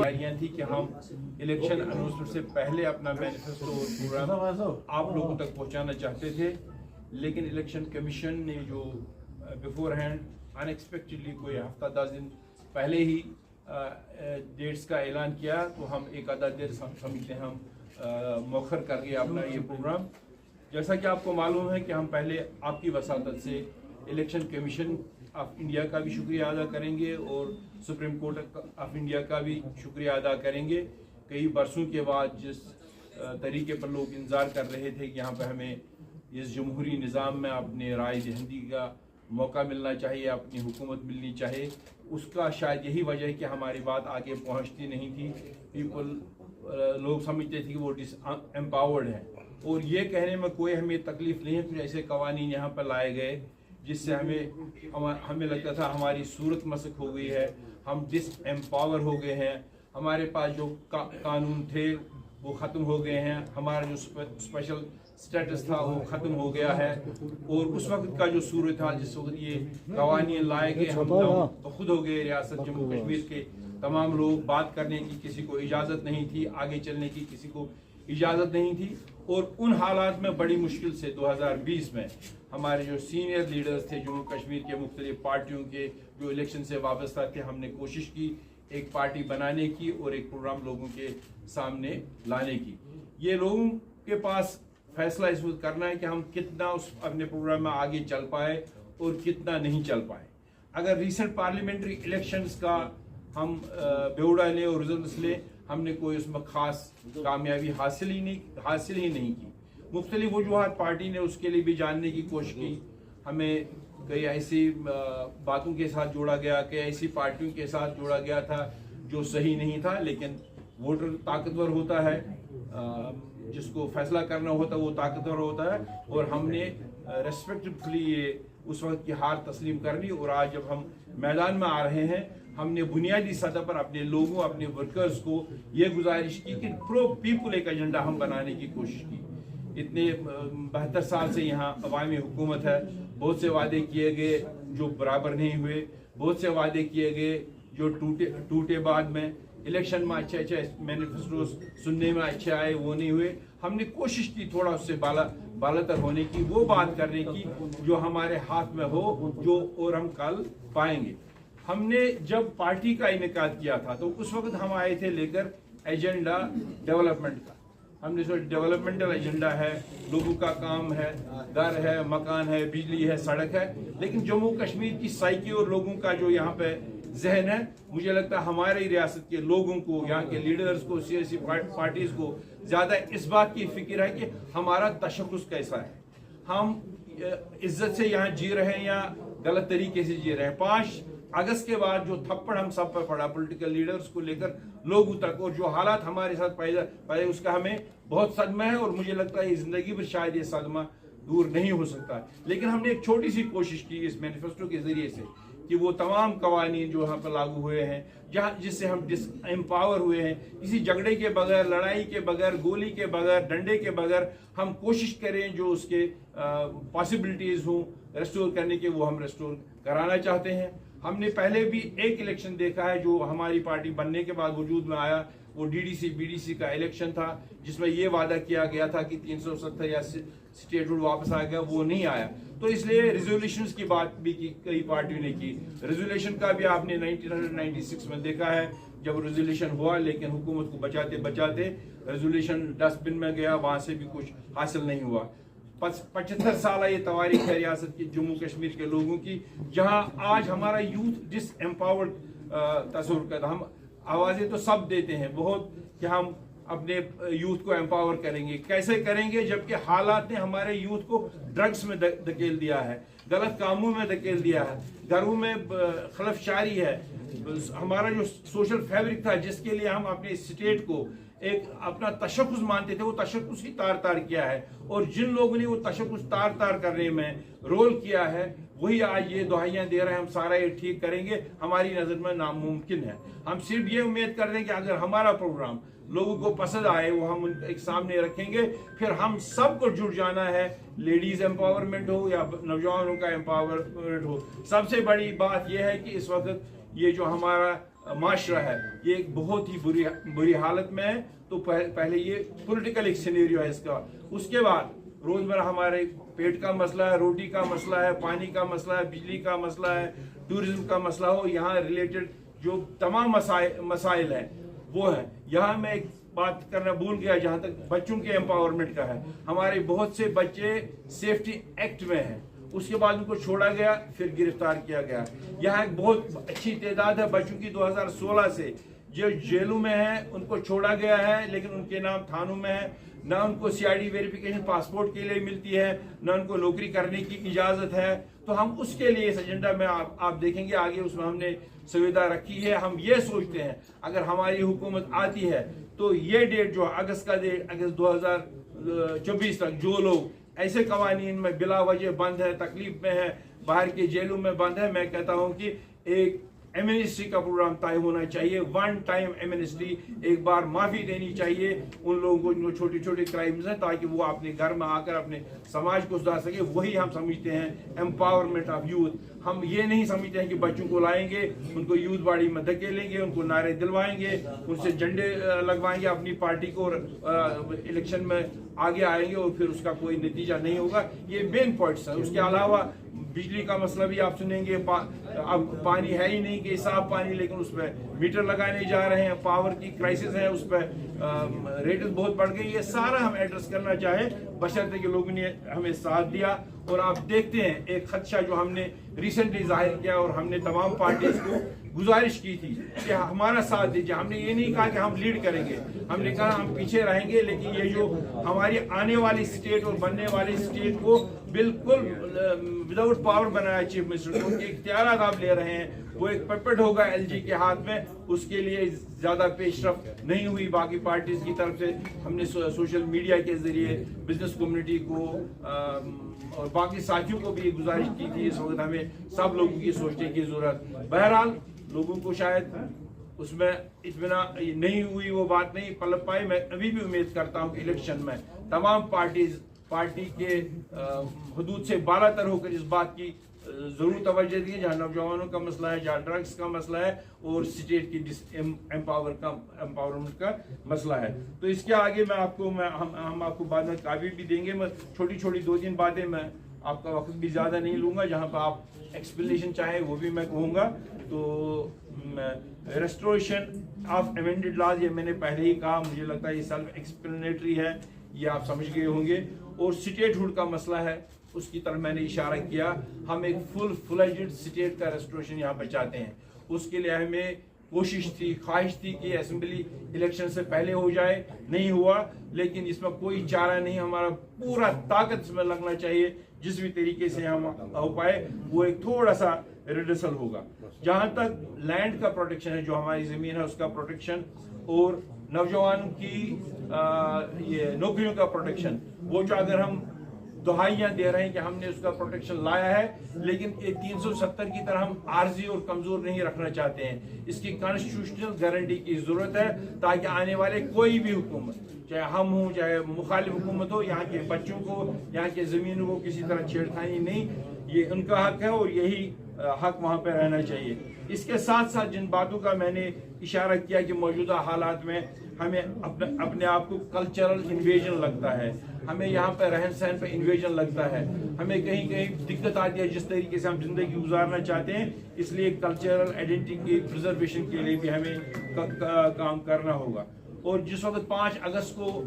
तैयारियां थी कि हम इलेक्शन अनाउंसमेंट से पहले अपना मैनिफेस्टो प्रोग्राम आप लोगों तक पहुंचाना चाहते थे, लेकिन इलेक्शन कमीशन ने जो बिफोर हैंड अनएक्सपेक्टेडली कोई हफ्ता 10 दिन पहले ही डेट्स का ऐलान किया, तो हम एक आधा देर समझते हैं हम मौखर कर गए अपना ये प्रोग्राम। जैसा कि आपको मालूम है कि हम पहले आपकी वसातत से इलेक्शन कमीशन ऑफ इंडिया का भी शुक्रिया अदा करेंगे और सुप्रीम कोर्ट ऑफ इंडिया का भी शुक्रिया अदा करेंगे। कई बरसों के बाद जिस तरीके पर लोग इंतज़ार कर रहे थे कि यहाँ पर हमें इस जमहूरी निज़ाम में अपने राय दहंदी का मौका मिलना चाहिए, अपनी हुकूमत मिलनी चाहिए, उसका शायद यही वजह है कि हमारी बात आगे पहुँचती नहीं थी। लोग समझते थे कि वो एम्पावर्ड है, और ये कहने में कोई हमें तकलीफ नहीं है। कुछ ऐसे कवानीन यहाँ पर लाए गए जिससे हमें लगता था हमारी सूरत मसक हो गई है, हम डिसएम्पावर हो गए हैं, हमारे पास जो कानून थे वो ख़त्म हो गए हैं, हमारा जो स्पेशल स्टेटस था वो ख़त्म हो गया है। और उस वक्त का जो सूरत था जिस वक्त ये कवानीन लाए गए, हम तो खुद हो गए रियासत जम्मू कश्मीर के तमाम लोग, बात करने की किसी को इजाज़त नहीं थी, आगे चलने की किसी को इजाज़त नहीं थी। और उन हालात में बड़ी मुश्किल से 2020 में हमारे जो सीनियर लीडर्स थे जम्मू कश्मीर के मुख्तलिफ पार्टियों के जो इलेक्शन से वाबस्ता थे, हमने कोशिश की एक पार्टी बनाने की और एक प्रोग्राम लोगों के सामने लाने की। ये लोगों के पास फैसला इस वक्त करना है कि हम कितना उस अपने प्रोग्राम में आगे चल पाए और कितना नहीं चल पाए। अगर रिसेंट पार्लियामेंट्री इलेक्शंस का हम ब्यौरा लें और रिजल्ट्स लें, हमने कोई उसमें खास कामयाबी हासिल ही नहीं की। मुख्तलिफ वजूहात पार्टी ने उसके लिए भी जानने की कोशिश की, हमें कई ऐसी बातों के साथ जोड़ा गया, कई ऐसी पार्टियों के साथ जोड़ा गया था जो सही नहीं था। लेकिन वोटर ताकतवर होता है, जिसको फैसला करना होता है वो ताकतवर होता है, और हमने रेस्पेक्टफुली ये उस वक्त की हार तस्लीम कर ली। और आज जब हम मैदान में आ रहे हैं, हमने बुनियादी सतह पर अपने लोगों, अपने वर्कर्स को ये गुजारिश की कि प्रो पीपल एक एजेंडा हम बनाने की कोशिश की। इतने 72 साल से यहाँ अवामी हुकूमत है, बहुत से वादे किए गए जो बराबर नहीं हुए, बहुत से वादे किए गए जो टूटे बाद में इलेक्शन में अच्छे मैनिफेस्टो सुनने में अच्छे आए, वो नहीं हुए। हमने कोशिश की थोड़ा उससे बालातर होने की, वो बात करने की जो हमारे हाथ में हो, जो और हम कल पाएंगे। हमने जब पार्टी का इनेकाद किया था तो उस वक्त हम आए थे लेकर एजेंडा डेवलपमेंट का। हमने सोचा डेवलपमेंटल एजेंडा है, लोगों का काम है, घर है, मकान है, बिजली है, सड़क है। लेकिन जम्मू कश्मीर की साइकी और लोगों का जो यहाँ पे जहन है, मुझे लगता है हमारी रियासत के लोगों को, यहाँ के लीडर्स को, सियासी पार्टीज को ज्यादा इस बात की फिक्र है कि हमारा तशख़्ख़ुस कैसा है, हम इज्जत से यहाँ जी रहे हैं या गलत तरीके से जी रहे हैं। 5 अगस्त के बाद जो थप्पड़ हम सब पर पड़ा पॉलिटिकल लीडर्स को लेकर लोगों तक, और जो हालात हमारे साथ पैदा उसका हमें बहुत सदमा है, और मुझे लगता है जिंदगी भर शायद ये सदमा दूर नहीं हो सकता। लेकिन हमने एक छोटी सी कोशिश की इस मैनिफेस्टो के जरिए से कि वो तमाम कवानीन जो यहाँ पर लागू हुए हैं, जिससे हम डिसएम्पावर हुए हैं, किसी झगड़े के बगैर, लड़ाई के बगैर, गोली के बगैर, डंडे के बगैर, हम कोशिश करें जो उसके पॉसिबिलिटीज हों रेस्टोर करने के, वो हम रेस्टोर कराना चाहते हैं। हमने पहले भी एक इलेक्शन देखा है जो हमारी पार्टी बनने के बाद वजूद में आया, वो डीडीसी बीडीसी का इलेक्शन था, जिसमें ये वादा किया गया था कि 370 या स्टेटहुड वापस आ गया, वो नहीं आया। तो इसलिए रिजोल्यूशंस की बात भी की, कई पार्टियों ने की। रेजोल्यूशन का भी आपने 1996 में देखा है जब रेजोल्यूशन हुआ, लेकिन हुकूमत को बचाते बचाते रेजोल्यूशन डस्टबिन में गया, वहां से भी कुछ हासिल नहीं हुआ। 75 साल ये तवारीख है रियासत की, जम्मू कश्मीर के लोगों की, जहां आज हमारा यूथ डिसएम्पावर्ड तस्वुर करता। हम आवाजें तो सब देते हैं बहुत कि हम अपने यूथ को एम्पावर करेंगे, कैसे करेंगे, जबकि हालात ने हमारे यूथ को ड्रग्स में धकेल दिया है, गलत कामों में धकेल दिया है, घरों में खलफशारी है। हमारा जो सोशल फैब्रिक था, जिसके लिए हम अपने स्टेट को एक अपना तशख़्ख़ुस मानते थे, वो तशख़्ख़ुस ही तार तार किया है। और जिन लोगों ने वो तशख़्ख़ुस तार तार करने में रोल किया है, वही आज ये दुहाइयां दे रहे हैं हम सारा ये ठीक करेंगे, हमारी नज़र में नामुमकिन है। हम सिर्फ ये उम्मीद कर रहे हैं कि अगर हमारा प्रोग्राम लोगों को पसंद आए, वो हम एक सामने रखेंगे, फिर हम सबको जुड़ जाना है, लेडीज एम्पावरमेंट हो या नौजवानों का एम्पावरमेंट हो। सबसे बड़ी बात यह है कि इस वक्त ये जो हमारा माशरा है ये एक बहुत ही बुरी हालत में है। तो पहले ये पॉलिटिकल एक सिनेरियो है इसका। उसके बाद रोजमर्रा हमारे पेट का मसला है, रोटी का मसला है, पानी का मसला है, बिजली का मसला है, टूरिज्म का मसला हो, यहाँ रिलेटेड जो तमाम मसाइल हैं वो है। यहाँ मैं एक बात करना भूल गया जहाँ तक बच्चों के एम्पावरमेंट का है। हमारे बहुत से बच्चे सेफ्टी एक्ट में हैं, उसके बाद उनको छोड़ा गया, फिर गिरफ्तार किया गया। यहाँ एक बहुत अच्छी तादाद है बच्चों की 2016 से जो जेलों में है, उनको छोड़ा गया है, लेकिन उनके नाम थानों में है। ना उनको सीआईडी वेरिफिकेशन पासपोर्ट के लिए मिलती है, ना उनको नौकरी करने की इजाजत है। तो हम उसके लिए इस एजेंडा में आप देखेंगे आगे उसमें हमने सुविधा रखी है। हम ये सोचते हैं अगर हमारी हुकूमत आती है तो ये डेट जो अगस्त का डेट, अगस्त 2024 तक जो लोग ऐसे कवानीन में बिला वजह बंद है, तकलीफ में है, बाहर के जेलों में बंद है, मैं कहता हूं कि एक एमनेस्टी का प्रोग्राम तय होना चाहिए। वन टाइम एमनेस्टी, एक बार माफी देनी चाहिए उन लोगों को जो छोटे छोटे क्राइम्स हैं, ताकि वो अपने घर में आकर अपने समाज को सुधार सके। वही हम समझते हैं एम्पावरमेंट ऑफ यूथ। हम ये नहीं समझते हैं कि बच्चों को लाएंगे, उनको यूथ बॉडी में धकेलेंगे, उनको नारे दिलवाएंगे, उनसे झंडे लगवाएंगे अपनी पार्टी को, इलेक्शन में आगे आएंगे और फिर उसका कोई नतीजा नहीं होगा। ये मेन पॉइंट्स है। उसके अलावा बिजली का मसला भी आप सुनेंगे। अब पानी है ही नहीं कि साफ पानी, लेकिन उस पर मीटर लगाने जा रहे हैं। पावर की क्राइसिस है, उस पर रेट बहुत बढ़ गई। ये सारा हम एड्रेस करना चाहे, बशर्ते कि लोगों ने हमें साथ दिया। और आप देखते हैं एक खदशा जो हमने रिसेंटली जाहिर किया और हमने तमाम पार्टीज को गुजारिश की थी कि हमारा साथ दीजिए। हमने ये नहीं कहा कि हम लीड करेंगे, हमने कहा हम पीछे रहेंगे, लेकिन ये जो हमारी आने वाली स्टेट और बनने वाली स्टेट को बिल्कुल विदाउट पावर बनाया चीफ मिनिस्टर को, इख्तियारात आप ले रहे हैं, वो एक पपेट होगा एलजी के हाथ में। उसके लिए ज्यादा पेशरफ नहीं हुई बाकी पार्टीज की तरफ से। हमने सोशल मीडिया के जरिए बिजनेस कम्युनिटी को और बाकी साथियों को भी ये गुजारिश की थी। इस वक्त हमें सब लोगों की सोचने की जरूरत। बहरहाल लोगों को शायद उसमें इतना नहीं हुई, वो बात नहीं पलट पाई। मैं अभी भी उम्मीद करता हूँ कि इलेक्शन में तमाम पार्टी के हदूद से बालातर होकर इस बात की जरूर तवज्जो दी जहाँ नौजवानों का मसला है, जहाँ ड्रग्स का मसला है और स्टेट की एम्पावरमेंट का मसला है। तो इसके आगे हम आपको बाद में काफी भी देंगे। मैं छोटी छोटी 2-3 बातें, मैं आपका वक्त भी ज्यादा नहीं लूंगा, जहाँ पर आप एक्सप्लेनेशन चाहे वो भी मैं कहूँगा। तो रेस्टोरेशन ऑफ अमेंडेड लॉज, ये मैंने पहले ही कहा, मुझे लगता है ये सेल्फ एक्सप्लेनेटरी है, ये आप समझ गए होंगे। और स्टेटहुड का मसला है, उसकी तरफ मैंने इशारा किया। हम एक फुल फ्लेज्ड स्टेट का रेस्टोरेशन यहाँ पर चाहते हैं। उसके लिए हमें कोशिश थी, ख्वाहिश थी कि असेंबली इलेक्शन से पहले हो जाए, नहीं हुआ, लेकिन इसमें कोई चारा नहीं। हमारा पूरा ताकत इसमें लगना चाहिए, जिस भी तरीके से हम हो पाए वो एक थोड़ा सा रिडर्सल होगा। जहां तक लैंड का प्रोटेक्शन है, जो हमारी जमीन है उसका प्रोटेक्शन, और नौजवानों की ये नौकरियों का प्रोटेक्शन, वो जो अगर हम दुहाइयां दे रहे हैं कि हमने उसका प्रोटेक्शन लाया है, लेकिन ये 370 की तरह हम आर्जी और कमजोर नहीं रखना चाहते हैं। इसकी कॉन्स्टिट्यूशनल गारंटी की जरूरत है, ताकि आने वाले कोई भी हुकूमत, चाहे हम हो चाहे मुखालिफ हुकूमत हो, यहाँ के बच्चों को, यहाँ के जमीनों को किसी तरह छेड़खानी नहीं, ये उनका हक है और यही हक वहाँ पे रहना चाहिए। इसके साथ साथ जिन बातों का मैंने इशारा किया कि मौजूदा हालात में हमें अपने आप को कल्चरल इन्वेजन लगता है, हमें यहाँ पे रहन सहन पे इन्वेजन लगता है, हमें कहीं कहीं दिक्कत आती है जिस तरीके से हम जिंदगी गुजारना चाहते हैं। इसलिए कल्चरल आइडेंटिटी की प्रिजर्वेशन के लिए भी हमें काम करना होगा। और जिस वक्त 5 अगस्त को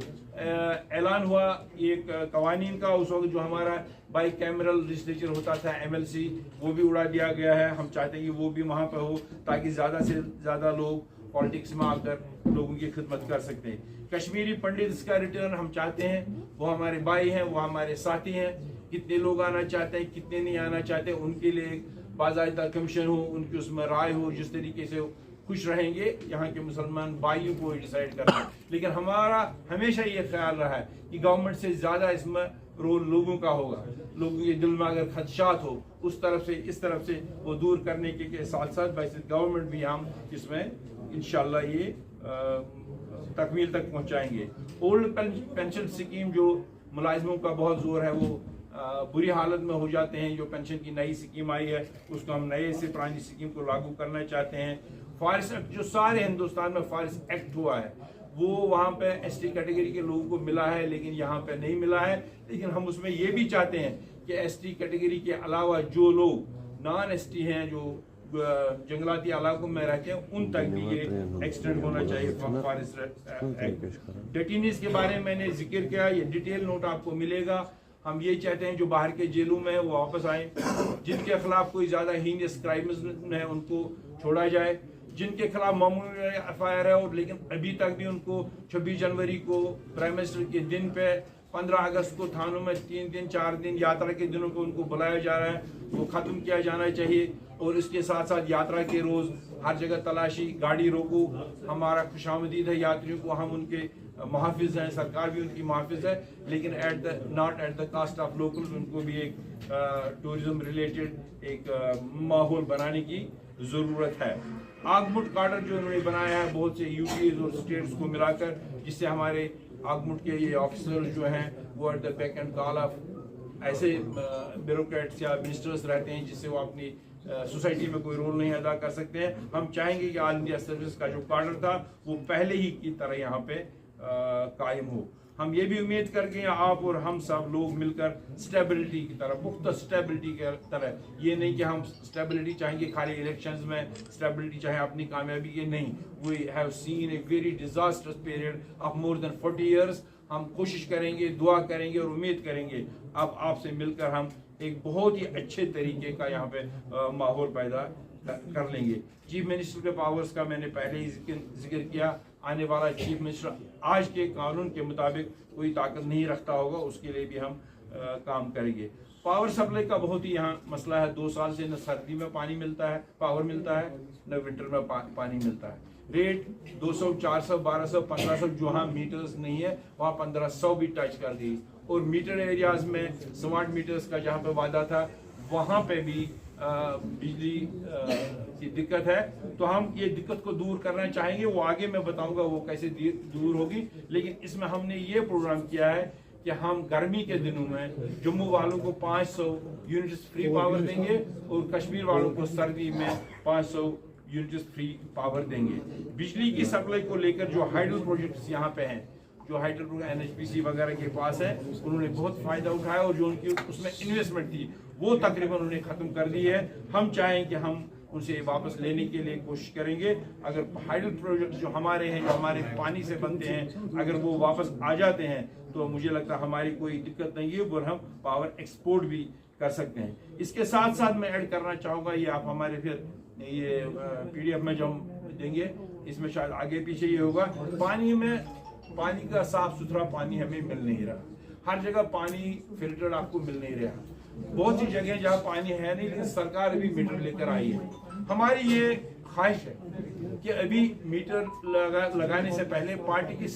ऐलान हुआ एक कवानीन का, उस वक्त जो हमारा बाई कैमरल लेजिस्लेचर होता था MLC, वो भी उड़ा दिया गया है। हम चाहते हैं कि वो भी वहाँ पर हो, ताकि ज़्यादा से ज़्यादा लोग पॉलिटिक्स में आकर लोगों की खिदमत कर सकते हैं। कश्मीरी पंडित का रिटर्न हम चाहते हैं, वो हमारे भाई हैं, वो हमारे साथी हैं। कितने लोग आना चाहते हैं, कितने नहीं आना चाहते, उनके लिए एक बाकायदा कमीशन हो, उनकी उसमें राय हो, जिस तरीके से खुश रहेंगे यहाँ के मुसलमान भाइयों को डिसाइड करना। लेकिन हमारा हमेशा ये ख्याल रहा है कि गवर्नमेंट से ज्यादा इसमें रोल लोगों का होगा। लोगों के दिल में अगर खदशात हो, उस तरफ से इस तरफ से वो दूर करने के साथ साथ वैसे गवर्नमेंट भी हम इसमें इंशाल्लाह ये तकमील तक पहुंचाएंगे। ओल्ड पेंशन स्कीम जो मुलाजिमों का बहुत जोर है, वो बुरी हालत में हो जाते हैं। जो पेंशन की नई स्कीम आई है उसको हम नए से पुरानी स्कीम को लागू करना चाहते हैं। फॉरेस्ट एक्ट जो सारे हिंदुस्तान में फॉरेस्ट एक्ट हुआ है वो वहाँ पे एसटी कैटेगरी के लोगों को मिला है, लेकिन यहाँ पे नहीं मिला है। लेकिन हम उसमें ये भी चाहते हैं कि एसटी कैटेगरी के अलावा जो लोग नॉन एसटी हैं, जो जंगलाती इलाकों में रहते हैं, उन तक भी ये एक्सटेंड होना चाहिए फॉरेस्ट एक्ट। डेटेनीज के बारे में मैंने जिक्र किया, ये डिटेल नोट आपको मिलेगा। हम ये चाहते हैं जो बाहर के जेलों में है वो वापस आए, जिनके खिलाफ कोई ज्यादा हीनियस क्राइम्स है उनको छोड़ा जाए, जिनके खिलाफ मामूली एफआईआर है और लेकिन अभी तक भी उनको 26 जनवरी को प्राइम मिनिस्टर के दिन पे 15 अगस्त को थानों में 3 दिन 4 दिन यात्रा के दिनों को उनको बुलाया जा रहा है, वो खत्म किया जाना चाहिए। और इसके साथ साथ यात्रा के रोज हर जगह तलाशी, गाड़ी रोको, हमारा खुशामदीद है यात्रियों को, हम उनके मुहाफिज हैं, सरकार भी उनकी मुहाफिज है, लेकिन not at the cost of local. उनको भी एक टूरिज्म रिलेटेड एक माहौल बनाने की जरूरत है। आगमुट कार्डर जो उन्होंने बनाया है बहुत से यूटीज और स्टेट्स को मिलाकर, जिससे हमारे आगमुट के ये ऑफिसर्स जो हैं वो at the back and call of ऐसे ब्यूरोक्रेट्स या मिनिस्टर्स रहते हैं जिससे वो अपनी सोसाइटी में कोई रोल नहीं अदा कर सकते हैं। हम चाहेंगे कि ऑल इंडिया सर्विस का जो कार्डर था वो पहले ही की तरह यहाँ पे कायम हो। हम ये भी उम्मीद करके आप और हम सब लोग मिलकर स्टेबिलिटी की तरह, पुख्ता स्टेबिलिटी की तरह, ये नहीं कि हम स्टेबिलिटी चाहेंगे खाली इलेक्शंस में, स्टेबिलिटी चाहे अपनी कामयाबी के, नहीं। We have seen a very disasters period of more than 40 years. हम कोशिश करेंगे, दुआ करेंगे और उम्मीद करेंगे अब आपसे मिलकर हम एक बहुत ही अच्छे तरीके का यहाँ पे माहौल पैदा कर लेंगे। चीफ मिनिस्टर के पावर्स का मैंने पहले ही जिक्र किया। आने वाला चीफ मिनिस्टर आज के कानून के मुताबिक कोई ताकत नहीं रखता होगा, उसके लिए भी हम काम करेंगे। पावर सप्लाई का बहुत ही यहाँ मसला है। 2 साल से न सर्दी में पानी मिलता है, पावर मिलता है, न विंटर में पानी मिलता है। रेट 200, 400, 1200, 1500, जहाँ मीटर्स नहीं है वहाँ 1500 भी टच कर दी। और मीटर एरियाज में स्मार्ट मीटर्स का जहाँ पे वादा था वहाँ पे भी बिजली की दिक्कत है। तो हम ये दिक्कत को दूर करना चाहेंगे, वो आगे मैं बताऊंगा वो कैसे दूर होगी। लेकिन इसमें हमने ये प्रोग्राम किया है कि हम गर्मी के दिनों में जम्मू वालों को 500 यूनिट्स फ्री पावर देंगे और कश्मीर वालों को सर्दी में 500 यूनिट्स फ्री पावर देंगे। बिजली की सप्लाई को लेकर जो हाइडल प्रोजेक्ट्स यहाँ पे हैं, जो हाइडल NHPC वगैरह के पास है, उन्होंने बहुत फायदा उठाया और जो उनकी उसमें इन्वेस्टमेंट थी वो तकरीबन उन्होंने खत्म कर दी है। हम चाहें कि हम उनसे वापस लेने के लिए कोशिश करेंगे। अगर हाइडल प्रोजेक्ट जो हमारे हैं, जो हमारे पानी से बनते हैं, अगर वो वापस आ जाते हैं तो मुझे लगता है हमारी कोई दिक्कत नहीं है और हम पावर एक्सपोर्ट भी कर सकते हैं। इसके साथ साथ मैं ऐड करना चाहूँगा, ये आप हमारे फिर ये PDF में जो हम देंगे इसमें शायद आगे पीछे ये होगा, पानी का साफ सुथरा पानी हमें मिल नहीं रहा। हर जगह पानी फिल्टर आपको मिल नहीं रहा। बहुत सी जगह जहाँ पानी है नहीं, लेकिन सरकार अभी मीटर लेकर आई है। हमारी ये ख्वाहिश है कि अभी मीटर लगाने से पहले पानी की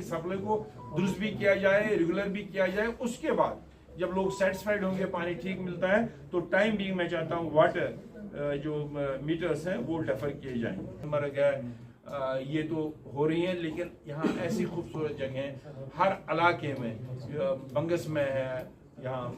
सप्लाई को दुरुस्त भी किया जाए, रेगुलर भी किया जाए। उसके बाद जब लोग सेटिस्फाइड होंगे, पानी ठीक मिलता है, तो टाइम भी मैं चाहता हूँ वाटर जो मीटर्स हैं वो डेफर किए जाएं। मर गया ये तो हो रही है, लेकिन यहाँ ऐसी खूबसूरत जगह हर इलाके में, बंगस में है, यहाँ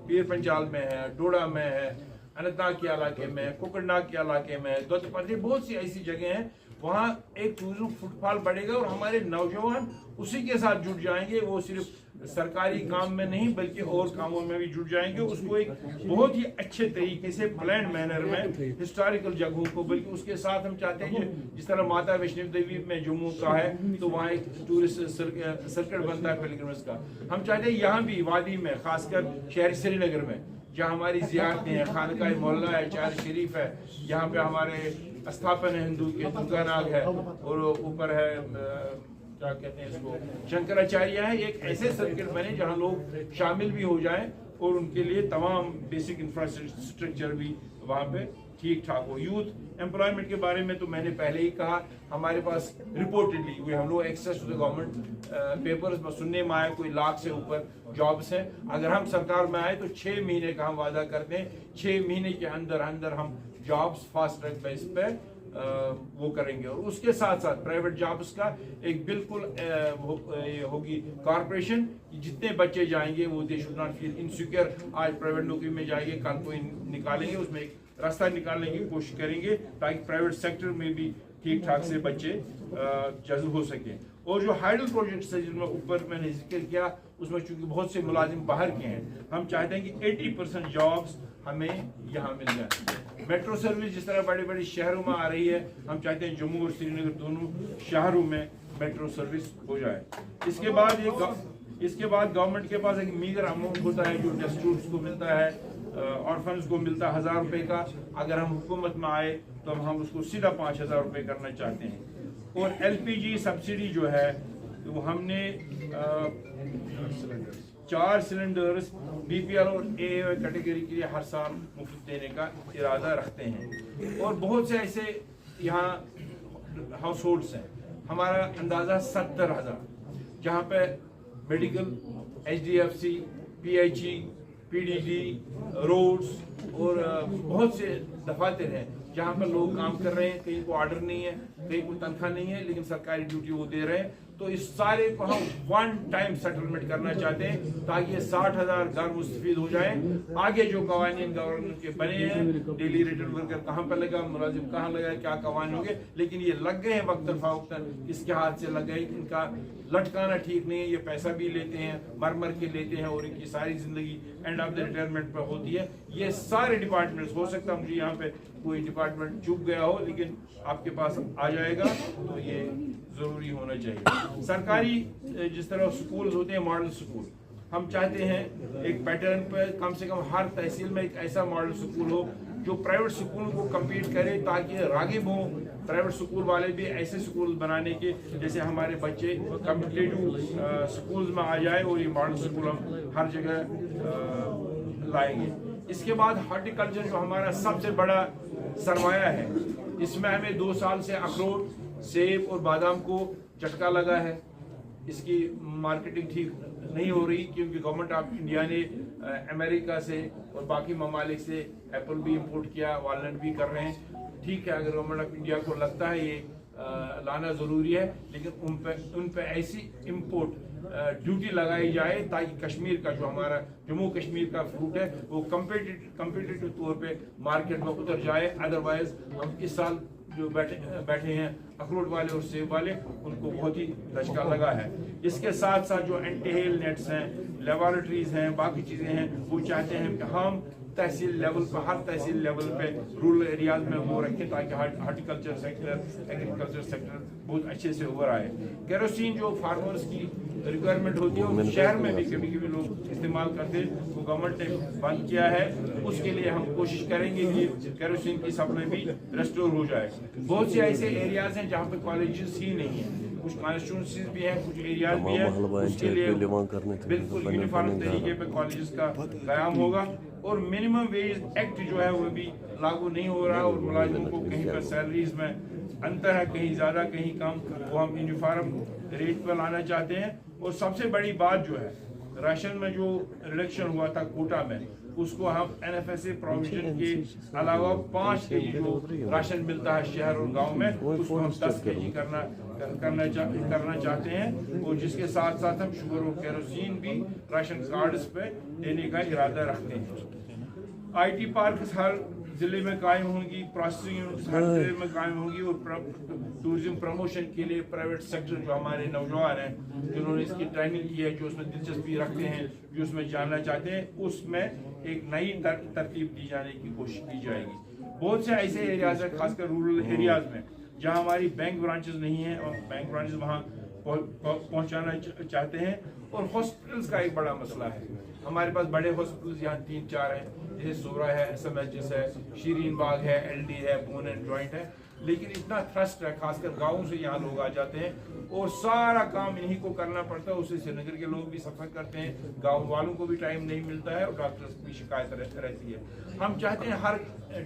पीर पंचाल में है, डोडा में है, अनंतनाग के इलाके में, कोकरनाग के इलाके में, दोतपत्री, बहुत सी ऐसी जगह हैं। वहाँ एक टूरिज्म फुटफॉल बढ़ेगा और हमारे नौजवान उसी के साथ जुट जाएंगे। वो सिर्फ सरकारी काम में नहीं बल्कि और कामों में भी जुट जाएंगे। उसको एक बहुत ही अच्छे तरीके से प्लान मैनर में हिस्टोरिकल जगहों को, बल्कि उसके साथ हम चाहते हैं कि जिस तरह माता वैष्णो देवी में जम्मू का है तो वहाँ एक टूरिस्ट सर्किट बनता है पिलग्रिम्स का। हम चाहते हैं यहाँ भी वादी में, खासकर शहर श्रीनगर में जहाँ हमारी ज़ियारतें हैं, खानकाह मोहल्ला है, चार शरीफ है, यहाँ पे हमारे स्थापन है हिंदू के, दुर्गानाग है, और ऊपर है क्या कहते हैं इसको, शंकराचार्य है। एक ऐसे सर्किट बने जहाँ लोग शामिल भी हो जाएं और उनके लिए तमाम बेसिक इंफ्रास्ट्रक्चर भी वहाँ पे ठीक ठाक हो। यूथ एम्प्लॉयमेंट के बारे में तो मैंने पहले ही कहा, हमारे पास रिपोर्टेडली वे हम लोग access to the government papers में सुनने में आए कोई 1 लाख से ऊपर जॉब्स हैं। अगर हम सरकार में आए तो 6 महीने का हम वादा करते हैं, 6 महीने के अंदर अंदर हम जॉब्स फास्ट ट्रैक बेस पे वो करेंगे। और उसके साथ साथ प्राइवेट जॉब्स का एक बिल्कुल ये होगी कॉर्पोरेशन, जितने बच्चे जाएंगे वो they should not feel insecure, आज प्राइवेट नौकरी में जाएंगे कल को निकालेंगे, उसमें एक रास्ता निकालने की कोशिश करेंगे ताकि प्राइवेट सेक्टर में भी ठीक ठाक से बच्चे जज्ब हो सके। और जो हाइडल प्रोजेक्ट्स है जिनमें ऊपर मैंने जिक्र किया, उसमें चूंकि बहुत से मुलाजिम बाहर के हैं, हम चाहते हैं कि 80% जॉब्स हमें यहाँ मिल जाए। मेट्रो सर्विस जिस तरह बड़े बड़े शहरों में आ रही है, हम चाहते हैं जम्मू और श्रीनगर दोनों शहरों में मेट्रो सर्विस हो जाए। इसके बाद गवर्नमेंट के पास एक मीगर अमाउंट होता है जो डेस्टिट्यूट्स को मिलता है, ऑर्फन्स को मिलता है 1000 रुपये का। अगर हम हुकूमत में आए तो हम उसको सीधा 5000 रुपये करना चाहते हैं। और LPG सब्सिडी जो है वो हमने 4 सिलेंडर्स BPL और AA कैटेगरी के लिए हर साल मुफ्त देने का इरादा रखते हैं। और बहुत से ऐसे यहाँ हाउस होल्ड्स हैं, हमारा अंदाज़ा 70,000, जहाँ पे medical, HDFC, PHE, PDD, roads और बहुत से दफातर हैं जहाँ पर लोग काम कर रहे हैं, कहीं को ऑर्डर नहीं है, कहीं को तनख्वाह नहीं है, लेकिन सरकारी ड्यूटी वो दे रहे हैं। तो इस सारे को हम वन टाइम सेटलमेंट करना चाहते हैं ताकि ये 60,000 घर मुस्तफीद हो जाए। आगे जो कवानीन गवर्नमेंट के बने हैं, डेली रिटर्न वर्कर कहाँ पर लगा, मुलाजिम कहाँ लगा, क्या कवानीन होंगे, लेकिन ये लग गए हैं वक्तन फवक्तन, इसके हाथ से लग गए, इनका लटकाना ठीक नहीं है। ये पैसा भी लेते हैं, मर मर के लेते हैं और इनकी सारी जिंदगी एंड ऑफ द रिटायरमेंट पर होती है। ये सारे डिपार्टमेंट्स, हो सकता है मुझे यहाँ पे कोई डिपार्टमेंट चूक गया हो, लेकिन आपके पास आ जाएगा तो ये जरूरी होना चाहिए। सरकारी जिस तरह स्कूल होते हैं, मॉडल स्कूल, हम चाहते हैं एक पैटर्न पर कम से कम हर तहसील में एक ऐसा मॉडल स्कूल हो जो प्राइवेट स्कूल को कम्पीट करे, ताकि रागिब हो प्राइवेट स्कूल वाले भी ऐसे स्कूल बनाने के जैसे हमारे बच्चे कम्पिटिटिव स्कूल्स में आ जाए, और ये मॉडल स्कूल हम हर जगह लाएंगे। इसके बाद हॉर्टिकल्चर जो हमारा सबसे बड़ा सरमाया है, इसमें हमें 2 साल से अखरोट, सेब और बादाम को झटका लगा है। इसकी मार्केटिंग ठीक नहीं हो रही क्योंकि गवर्नमेंट ऑफ इंडिया ने अमेरिका से और बाकी ममालिक से एप्पल भी इंपोर्ट किया, वालनट भी कर रहे हैं। ठीक है, अगर गवर्नमेंट ऑफ इंडिया को लगता है ये लाना ज़रूरी है, लेकिन उन पे ऐसी इंपोर्ट ड्यूटी लगाई जाए ताकि कश्मीर का जो हमारा जम्मू कश्मीर का फ्रूट है वो कम्पिटिटिव तौर पे मार्केट में उतर जाए। अदरवाइज हम इस साल जो बैठे हैं अखरोट वाले और सेब वाले, उनको बहुत ही धचका लगा है। इसके साथ साथ जो एंटी हेल नेट्स हैं, लेबोरेटरीज हैं, बाकी चीज़ें हैं, वो चाहते हैं कि हम तहसील लेवल पर, हर तहसील लेवल पे रूरल एरियाज में वो रखें ताकि हॉर्टिकल्चर सेक्टर, एग्रीकल्चर सेक्टर बहुत अच्छे से उभर आए। केरोसिन जो फार्मर्स की रिक्वायरमेंट होती है वो शहर में भी कभी कभी लोग इस्तेमाल करते हैं, वो गवर्नमेंट ने बंद किया है। उसके लिए हम कोशिश करेंगे कि केरोसिन की सप्लाई भी रेस्टोर हो जाए। बहुत से ऐसे एरियाज हैं जहाँ पे कॉलेजेस ही नहीं है, कुछ कॉन्स्टिट्यूंसीज भी हैं, कुछ एरियाज भी हैं, उसके लिए बिल्कुल यूनिफॉर्म तरीके पे कॉलेजेस का क़याम होगा। और मिनिमम वेज एक्ट जो है वो भी लागू नहीं हो रहा, और मुलाजिम को कहीं पर सैलरीज में अंतर है, कहीं ज़्यादा कहीं कम, वो हम यूनिफॉर्म रेट पर लाना चाहते हैं। और सबसे बड़ी बात जो है, राशन में जो रिडक्शन हुआ था कोटा में, उसको हम NFSA प्रोविजन के अलावा 5 kg जो राशन मिलता है शहर और गांव में, उसको हम 10 kg करना चाहते हैं। और जिसके साथ साथ हम शुगर और केरोसिन भी राशन कार्ड्स पे देने का इरादा रखते हैं। IT पार्क हर जिले में कायम होंगी, प्रोसेसिंग यूनिट्स हर जिले में कायम होंगी, और टूरिज्म प्रमोशन के लिए प्राइवेट सेक्टर जो हमारे नौजवान हैं जिन्होंने इसकी ट्रेनिंग की है, जो उसमें दिलचस्पी रखते हैं, जो उसमें जानना चाहते हैं, उसमें एक नई तरतीब दी जाने की कोशिश की जाएगी। बहुत से ऐसे एरियाज हैं, खासकर रूरल एरियाज में, जहाँ हमारी बैंक ब्रांचेस नहीं हैं, और बैंक ब्रांचेस वहाँ पहुँचाना चाहते हैं। और हॉस्पिटल्स का एक बड़ा मसला है, हमारे पास बड़े हॉस्पिटल्स यहाँ 3-4 हैं, जैसे सोरा है, SMHS है, शीरीन बाग है, LD है, बोन एंड जॉइंट है, लेकिन इतना थ्रस्ट है, खासकर गाँव से यहाँ लोग आ जाते हैं और सारा काम इन्हीं को करना पड़ता है। उससे श्रीनगर के लोग भी सफर करते हैं, गाँव वालों को भी टाइम नहीं मिलता है, और डॉक्टर्स की भी शिकायत रहती है। हम चाहते हैं हर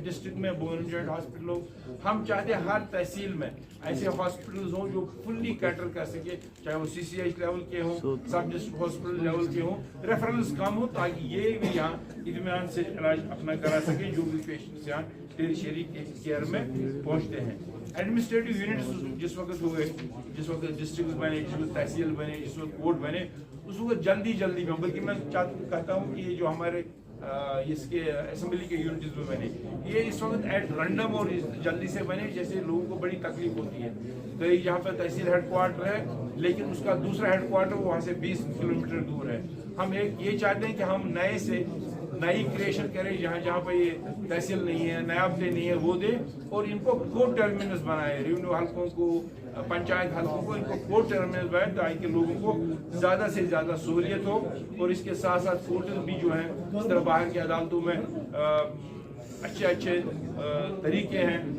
डिस्ट्रिक्ट में बोन एंड जॉइंट हॉस्पिटल हो, हम चाहते हैं हर तहसील में ऐसे हॉस्पिटल्स हों जो फुल्ली कैटर कर सके, चाहे वो CCH लेवल के हों, सब डिस्ट्रिक्ट हॉस्पिटल लेवल के हों, रेफरेंस कम हो, ताकि ये भी यहाँ इत्मीनान से इलाज अपना करा सके जो भी पेशेंट्स यहाँ टेरिशरी केयर में पहुँचते हैं। एडमिनिस्ट्रेटिव यूनिट्स जिस वक्त हुए, जिस वक्त डिस्ट्रिक्ट बने, जिस वक्त तहसील बने, जिस वक्त कोर्ट बने, उस वक्त जल्दी में, बल्कि मैं कहता हूँ कि ये जो हमारे इसके असेंबली के यूनिट्स में बने, ये इस वक्त एट रैंडम और जल्दी से बने, जैसे लोगों को बड़ी तकलीफ होती है। कई जहाँ पर तहसील हेडक्वार्टर है, लेकिन उसका दूसरा हेडक्वार्टर वहाँ से 20 किलोमीटर दूर है। हम ये चाहते हैं कि हम नई क्रिएशन करें, जहाँ पर ये तहसील नहीं है, नयाबते नहीं है, वो दे, और इनको कोर्ट टर्मिनस बनाए, रेवेन्यू हल्कों को, पंचायत हल्कों को, इनको कोर्ट टर्मिनस बनाए, ताकि लोगों को ज़्यादा से ज़्यादा सहूलियत हो। और इसके साथ साथ कोर्ट भी जो है इस तरह बाहर की अदालतों में अच्छे तरीके हैं,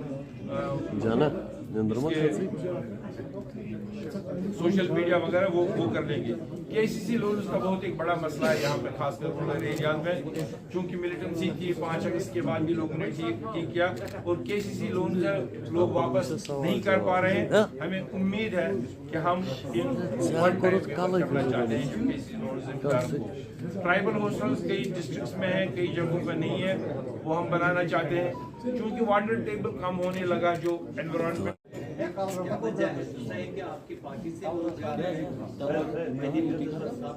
सोशल मीडिया वगैरह वो कर लेंगे। केसीसी लोन्स का बहुत एक बड़ा मसला है यहाँ पे, खासकर रूरल एरियाज में, क्योंकि मिलिटेंसी थी 5 अगस्त के बाद भी लोगों ने ठीक किया, और केसीसी लोन्स लोग वापस नहीं कर पा रहे हैं। हमें उम्मीद है कि हम करना चाहते हैं जो केसीसी लोन्स ट्राइबल हॉस्टल्स कई डिस्ट्रिक्ट्स में है, कई जगहों पर नहीं है, वो हम बनाना चाहते हैं, क्योंकि वाटर टेबल कम होने लगा, जो एनवायरनमेंट आपकी पार्टी से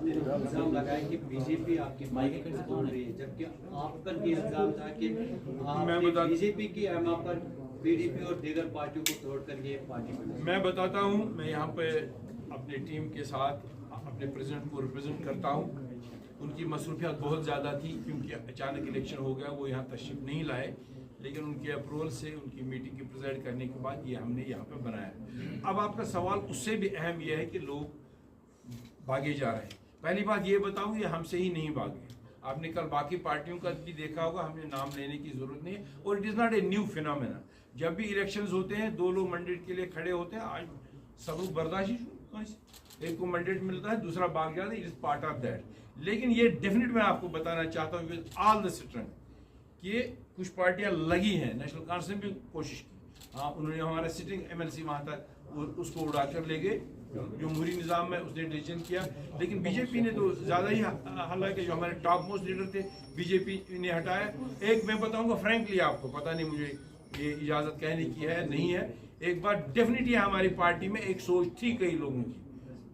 इल्जाम लगाया कि बीजेपी आपकी पार्टी को तोड़ रही है, जबकि आप पर भी इल्जाम था कि बीजेपी की एमआ पर पीडीपी और दीगर पार्टियों को तोड़कर ये पार्टी बनी। मैं बताता हूँ, मैं यहाँ पे अपनी टीम के साथ अपने प्रेसिडेंट को रिप्रेजेंट करता हूँ। उनकी मसरूफियत बहुत ज़्यादा थी, क्योंकि अचानक इलेक्शन हो गया, वो यहाँ तशरीफ नहीं लाए, लेकिन उनके अप्रूवल से, उनकी मीटिंग की प्रेजाइड करने के बाद ये हमने यहाँ पे बनाया। अब आपका सवाल उससे भी अहम यह है कि लोग भागे जा रहे हैं। पहली बात ये बताऊँ, ये हमसे ही नहीं भागे, आपने कल बाकी पार्टियों का भी देखा होगा, हमने नाम लेने की जरूरत नहीं है, और it is not a new phenomena. जब भी इलेक्शंस होते हैं, 2 लोग मैंडेट के लिए खड़े होते हैं, आज सब लोग बर्दाश्त, एक को मैंडेट मिलता है, दूसरा भाग जाता है, it is part of that. लेकिन ये डेफिनेट मैं आपको बताना चाहता हूँ विद ऑल द स्ट्रेंथ कि कुछ पार्टियां लगी हैं, नेशनल कांग्रेस ने भी कोशिश की, हाँ उन्होंने हमारा सिटिंग एमएलसी वहां तक उसको उड़ाकर ले गए, जमहूरी निज़ाम में उसने डिसीजन किया, लेकिन बीजेपी ने तो ज़्यादा ही, हालांकि जो हमारे टॉप मोस्ट लीडर थे बीजेपी ने हटाया। एक मैं बताऊंगा फ्रैंकली, आपको पता नहीं मुझे ये इजाज़त कहने की है नहीं है, एक बार डेफिनेटली हमारी पार्टी में एक सोच थी कई लोगों की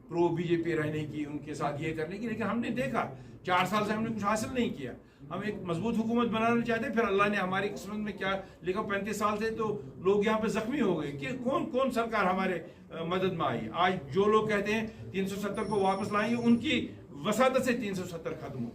प्रो बीजेपी रहने की, उनके साथ ये करने की, लेकिन हमने देखा 4 साल से हमने कुछ हासिल नहीं किया। हम एक मजबूत हुकूमत बनाना चाहते, फिर अल्लाह ने हमारी किस्मत में क्या लिखा, 35 साल से तो लोग यहाँ पे जख्मी हो गए कि कौन सरकार हमारे मदद में आई। आज जो लोग कहते हैं 370 को वापस लाएंगे, उनकी वसादत से 370 खत्म हो।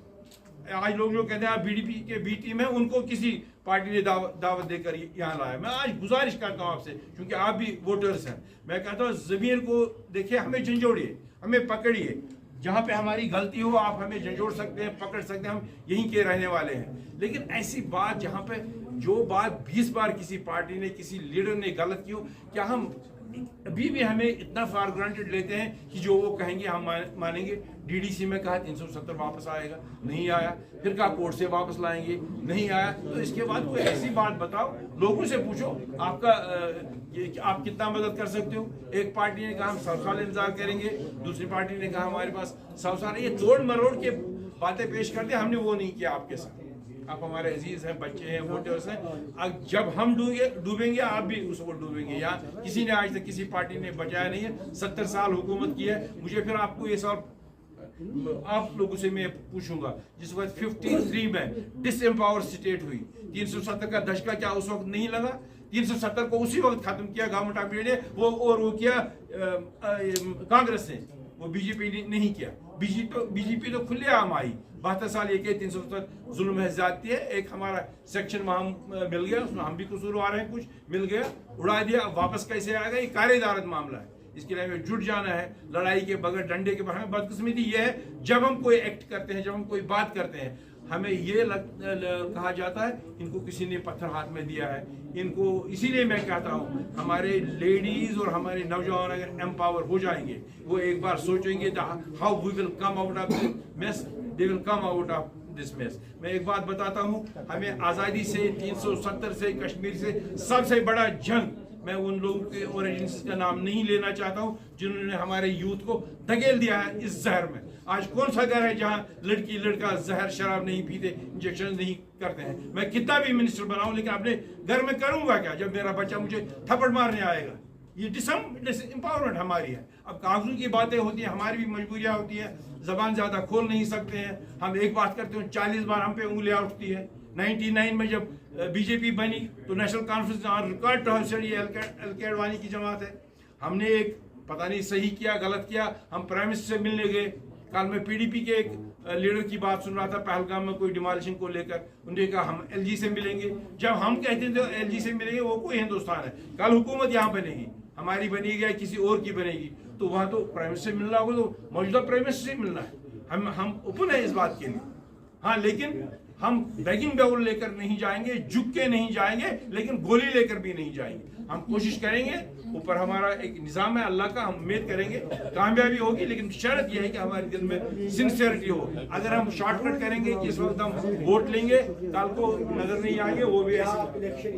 आज लोग जो कहते हैं आप बीडीपी के बी टीम है, उनको किसी पार्टी ने दावत देकर यहाँ लाया। मैं आज गुजारिश करता हूँ आपसे, क्योंकि आप भी वोटर्स हैं, मैं कहता हूँ ज़मीर को देखिए, हमें झंझोड़िए, हमें पकड़िए, जहाँ पे हमारी गलती हो आप हमें झंझोड़ सकते हैं, पकड़ सकते हैं, हम यहीं के रहने वाले हैं। लेकिन ऐसी बात जहाँ पे जो बात 20 बार किसी पार्टी ने, किसी लीडर ने गलत की हो, क्या हम अभी भी हमें इतना फॉर ग्रांटेड लेते हैं कि जो वो कहेंगे हम मानेंगे? डीडीसी में कहा 370 वापस आएगा, नहीं आया, फिर कहा कोर्ट से वापस लाएंगे, नहीं आया, तो इसके बाद कोई ऐसी बात बताओ, लोगों से पूछो आपका आप कितना मदद कर सकते हो। एक पार्टी ने कहा हम 100 साल इंतजार करेंगे, दूसरी पार्टी ने कहा हमारे पास 100 साल, ये तोड़ मरोड़ के बातें पेश करते, हमने वो नहीं किया आपके साथ। आप हमारे अजीज हैं, बच्चे हैं, वोटर्स हैं, अब जब हम डूबेंगे आप भी उसको डूबेंगे। या किसी ने आज तक किसी पार्टी ने बचाया नहीं है, 70 साल हुकूमत की है। मुझे फिर आपको ये सवाल आप लोगों से मैं पूछूंगा, जिस वक्त 53 में डिसएम्पावर स्टेट हुई, 370 का दशका क्या उस वक्त नहीं लगा? 370 को उसी वक्त खत्म किया गवर्नमेंट ऑफ इंडिया ने, वो किया कांग्रेस ने, वो बीजेपी नहीं किया। बीजेपी तो खुलेआम आई, 72 साल ये के 370 जुल्म है, ज्यादती है। एक हमारा सेक्शन वहां मिल गया, उसमें हम भी कसूरवार हैं, कुछ मिल गया, उड़ा दिया, वापस कैसे आएगा? ये कार्यदारत मामला है, इसके लिए हमें जुट जाना है, लड़ाई के बगैर, डंडे के बगैर। हमें बदकिस्मती ये है, जब हम कोई एक्ट करते हैं, जब हम कोई बात करते हैं, हमें ये कहा जाता है इनको किसी ने पत्थर हाथ में दिया है, इनको। इसीलिए मैं कहता हूँ हमारे लेडीज और हमारे नौजवान अगर एम्पावर हो जाएंगे, वो एक बार सोचेंगे how we will come out of this mess, they will come out of this mess. मैं एक बात बताता हूँ, हमें आज़ादी से, 370 से, कश्मीर से सबसे बड़ा जंग मैं उन लोगों के और एजेंसी का नाम नहीं लेना चाहता हूं जिन्होंने हमारे यूथ को धकेल दिया है इस जहर में। आज कौन सा घर है जहां लड़की लड़का जहर शराब नहीं पीते, इंजेक्शन नहीं करते हैं? मैं कितना भी मिनिस्टर बनाऊं लेकिन अपने घर में करूंगा क्या जब मेरा बच्चा मुझे थप्पड़ मारने आएगा? ये डिसएम्पावरमेंट हमारी है। अब कागजों की बातें होती हैं, हमारी भी मजबूरियां होती है, जबान ज्यादा खोल नहीं सकते हैं। हम एक बात करते हैं 40 बार हम पे उंगलियां उठती है। 99 में जब बीजेपी बनी तो national conference record L Advani की जमात है। हमने एक पता नहीं सही किया गलत किया, हम प्राइम मिनिस्टर से मिलने गए। कल मैं पीडीपी के एक लीडर की बात सुन रहा था पहलगाम में कोई डिमोलिशन को लेकर, उन्होंने कहा हम एलजी से मिलेंगे। जब हम कहते थे एलजी से मिलेंगे, वो कोई हिंदुस्तान है, कल हुकूमत यहाँ बनेगी, हमारी बनेगी या किसी और की बनेगी, तो वहां तो प्राइम मिनिस्टर मिलना होगा तो मौजूदा प्राइम मिनिस्टर से मिलना है। हम ओपन है इस बात के लिए। हाँ, लेकिन हम बैगिंग बाउल लेकर नहीं जाएंगे, झुक के नहीं जाएंगे, लेकिन गोली लेकर भी नहीं जाएंगे। हम कोशिश करेंगे, ऊपर हमारा एक निजाम है अल्लाह का, हम उम्मीद करेंगे कामयाबी होगी, लेकिन शर्त यह है कि हमारे दिल में सिंसियरिटी हो। अगर हम शॉर्टकट करेंगे कि इस वक्त हम वोट लेंगे, कल को नजर नहीं आएंगे, वो भी ऐसे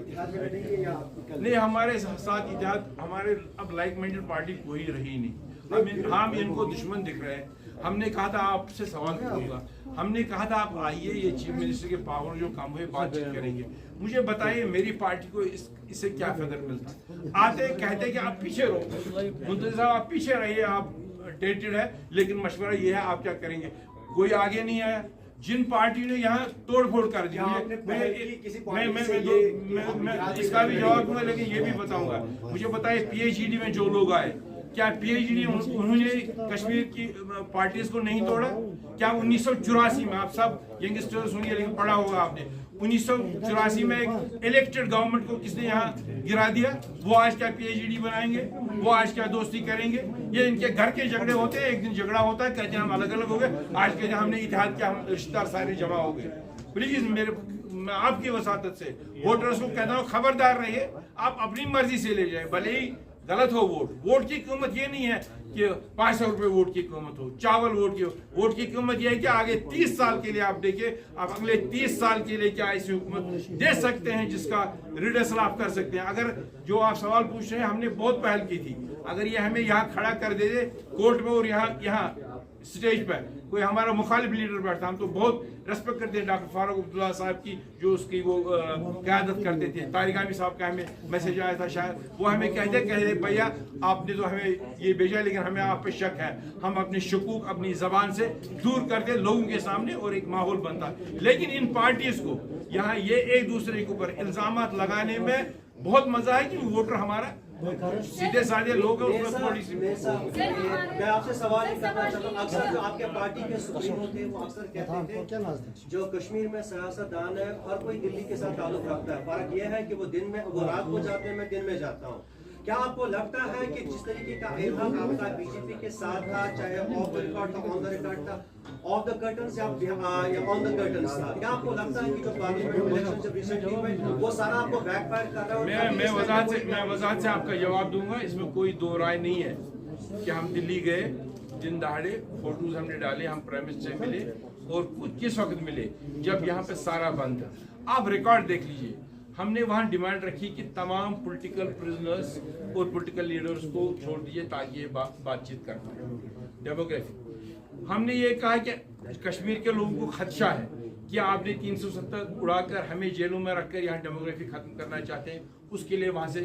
नहीं। हमारे साथ इतिहाद, हमारे अब लाइक माइंडेड पार्टी कोई रही नहीं। हम इनको दुश्मन दिख रहे हैं। हमने कहा था आपसे सवाल करूंगा, हमने कहा था आप आइए, ये चीफ मिनिस्टर के पावर जो कम हुए बातचीत करेंगे। मुझे बताइए मेरी पार्टी को इससे क्या फायदा मिलता? आते कहते कि आप पीछे रहो, मुंतजर साहब आप पीछे रहिए, आप डेटेड है, लेकिन मशवरा ये है आप क्या करेंगे? कोई आगे नहीं आया। जिन पार्टी ने यहाँ तोड़ फोड़ कर दी, मैं इसका भी जवाब दूंगा, लेकिन ये भी बताऊंगा। मुझे बताइए पीएचडी में जो लोग आए, क्या पीएचडी उन्होंने कश्मीर की पार्टीज को नहीं तोड़ा? क्या 1984 में, आप सब यंगस्टर सुनिए लेकिन पढ़ा होगा आपने, 1984 में एक इलेक्टेड गवर्नमेंट को किसने यहाँ गिरा दिया? वो आज क्या पीएचडी बनाएंगे? वो आज क्या दोस्ती करेंगे? ये इनके घर के झगड़े होते हैं, एक दिन झगड़ा होता है, कहते हैं हम अलग अलग हो गए, आज कहते हैं हमने इतिहाद किया, हम रिश्तेदार सारे जमा हो गए। प्लीज मैं आपकी वसातत से वोटर्स को कहता हूँ, खबरदार रहिए, आप अपनी मर्जी से ले जाए, भले ही गलत हो वोट की कीमत ये नहीं है कि 500 रुपए वोट की कीमत हो, चावल वोट की कीमत ये है कि आगे 30 साल के लिए आप देखिए, आप अगले 30 साल के लिए क्या ऐसी हुकूमत दे सकते हैं जिसका रिडर्सल आप कर सकते हैं। अगर जो आप सवाल पूछ रहे हैं, हमने बहुत पहल की थी, अगर ये हमें यहाँ खड़ा कर दे कोर्ट में और यहाँ स्टेज पर कोई हमारा मुखालिफ लीडर बैठता, हम तो बहुत रेस्पेक्ट करते हैं डॉक्टर फारूक अब्दुल्ला साहब की, जो उसकी वो क़यादत करते थे। तारिक आमी साहब का हमें मैसेज आया था शायद, वो हमें कहते भैया आपने तो हमें ये भेजा, लेकिन हमें आप पे शक है, हम अपने शकूक अपनी जबान से दूर करते लोगों के सामने और एक माहौल बनता। लेकिन इन पार्टीज को यहाँ ये एक दूसरे के ऊपर इल्जामात लगाने में बहुत मजा है कि वोटर हमारा सीधे साधे लोग हैं, उसमें थोड़ी सी मैं आपसे सवाल ही करना चाहता हूँ। अक्सर जो आपके पार्टी के सुप्रीमो थे वो अक्सर कहते थे जो कश्मीर में सियासतदान है हर कोई दिल्ली के साथ ताल्लुक रखता है, फर्क ये है कि वो दिन में, वो रात को जाते हैं, मैं दिन में जाता हूँ। क्या आपको लगता है कि जिस तरीके का इल्हाम आपका बीजेपी के साथ था, चाहे ऑफ द रिकॉर्ड था, ऑन द रिकॉर्ड था, ऑफ द कर्टन्स या ऑन द कर्टन्स था, क्या आपको लगता है कि जो पार्लियामेंट इलेक्शन जब रिसेंटली हुए वो सारा आपको बैकफायर कर रहा है? मैं वजाहत से आपका जवाब दूंगा, इसमें कोई दो राय नहीं है कि हम दिल्ली गए, दिन दहाड़े फोटोज हमने डाले, हम प्राइम मिनिस्टर से मिले, और किस वक्त मिले? जब यहाँ पे सारा बंद था। आप रिकॉर्ड देख लीजिए, हमने वहां डिमांड रखी कि तमाम पॉलिटिकल प्रिजनर्स और पॉलिटिकल लीडर्स को छोड़ दीजिए ताकि ये बातचीत कर पाए। डेमोक्रेसी, हमने ये कहा कि कश्मीर के लोगों को खदशा है कि आपने 370 उड़ाकर हमें जेलों में रखकर यहाँ डेमोग्राफी खत्म करना चाहते हैं, उसके लिए वहां से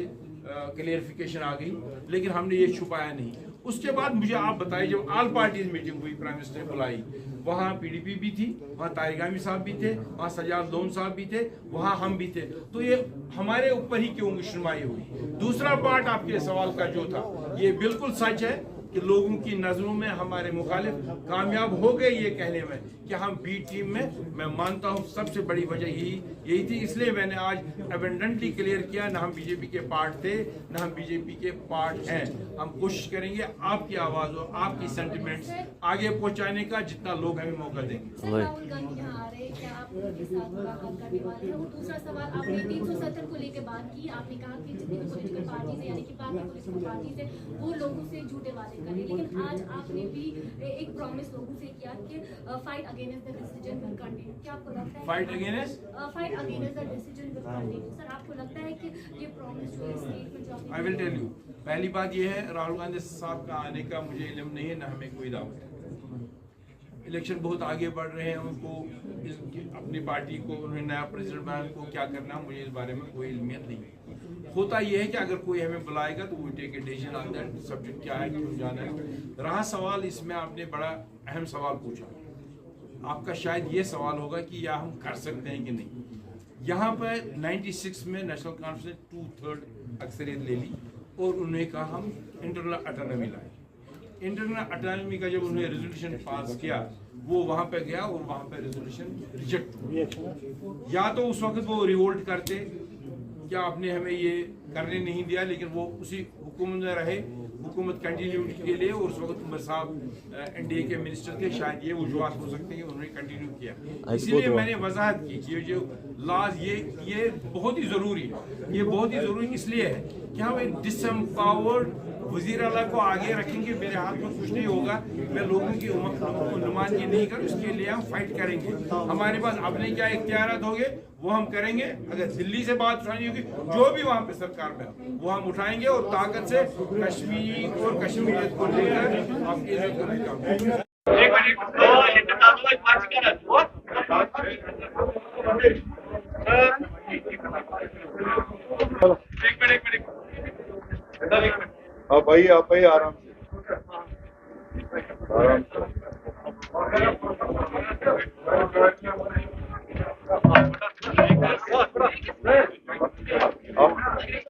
क्लियरिफिकेशन आ गई, लेकिन हमने ये छुपाया नहीं। उसके बाद मुझे आप बताइए, जब ऑल पार्टीज मीटिंग हुई, प्राइम मिनिस्टर ने बुलाई, वहाँ पीडीपी भी थी, वहाँ तारिक आमी साहब भी थे, वहाँ सजाद लोन साहब भी थे, वहाँ हम भी थे, तो ये हमारे ऊपर ही क्यों शर्माई हुई? दूसरा पार्ट आपके सवाल का जो था, ये बिल्कुल सच है कि लोगों की नजरों में हमारे मुखालिफ कामयाब हो गए ये कहने में कि हम बी टीम में, मैं मानता हूं सबसे बड़ी वजह यही थी। इसलिए मैंने आज एबेंडेंटली क्लियर किया, ना हम बीजेपी के पार्ट थे, ना हम बीजेपी के पार्ट हैं। हम कोशिश करेंगे आपकी आवाज और आपकी सेंटिमेंट्स आगे पहुंचाने का, जितना लोग हमें मौका देंगे। राहुल गांधी यहाँ आ रहे हैं, क्या आप उनके साथ मुलाकात करने वाले हैं? और दूसरा सवाल, आपने 370 को लेकर बात की, आपने कहा कि जितनी भी पॉलिटिकल पार्टीज है, यानी कि बाकी पॉलिटिकल पार्टीज है, वो लोगों से झूठे वादे करें, लेकिन आज आपने भी एक प्रॉमिस लोगों से किया कि fight against the decision will continue. क्या आपको लगता है fight against the decision will continue? Sir, आपको लगता है कि ये प्रॉमिस जो स्टेटमेंट जो आपने आई विल टेल यू। पहली बात यह है, राहुल गांधी साहब का आने का मुझे इल्म नहीं है, ना हमें कोई दावत है। इलेक्शन बहुत आगे बढ़ रहे हैं, उनको अपनी पार्टी को उन्हें नया प्रेसिडेंट बनाने को क्या करना, मुझे इस बारे में कोई इल्मियत नहीं है। होता यह है कि अगर कोई हमें बुलाएगा तो वो take a decision on that. Subject क्या है, क्यों जाना है। रहा सवाल, इसमें आपने बड़ा अहम सवाल पूछा। आपका शायद ये सवाल होगा कि या हम कर सकते हैं कि नहीं। यहाँ पर 96 में नेशनल कॉन्फ्रेंस ने 2/3 अक्सरियत ले ली और उन्होंने कहा हम इंटरनल ऑटोनॉमी लाए। इंटरनल ऑटोनॉमी का जब उन्होंने रेजोल्यूशन पास किया, वो वहां पे गया और वहां पे रेजोल्यूशन रिजेक्ट हुआ। या तो उस वक्त वो रिवोल्ट करते, क्या आपने हमें ये करने नहीं दिया, लेकिन वो उसी हुकूमत में रहे, हुकूमत कंटिन्यूटी के लिए। और उस वक्त उमर साहब एनडीए के मिनिस्टर थे, शायद ये वजूहत हो सकते हैं कि उन्होंने कंटिन्यू किया। इसीलिए मैंने वजाहत की कि ये जो लॉज ये बहुत ही ज़रूरी है। ये बहुत ही ज़रूरी इसलिए है कि हम एक डिसएम्पावर्ड वज़ीर आला को आगे रखेंगे। मेरे हाथ में कुछ नहीं होगा, मैं लोगों की नुमाइंदगी नहीं करूँ, इसके लिए हम फाइट करेंगे। हमारे पास अपने क्या इख्तियारात होंगे वो हम करेंगे। अगर दिल्ली से बात उठानी होगी, जो भी वहाँ पे सरकार में वो हम उठाएंगे और ताकत से कश्मीरी और कश्मीरियत को लेकर आपकी इज्जत करने का। आप आइए आराम से।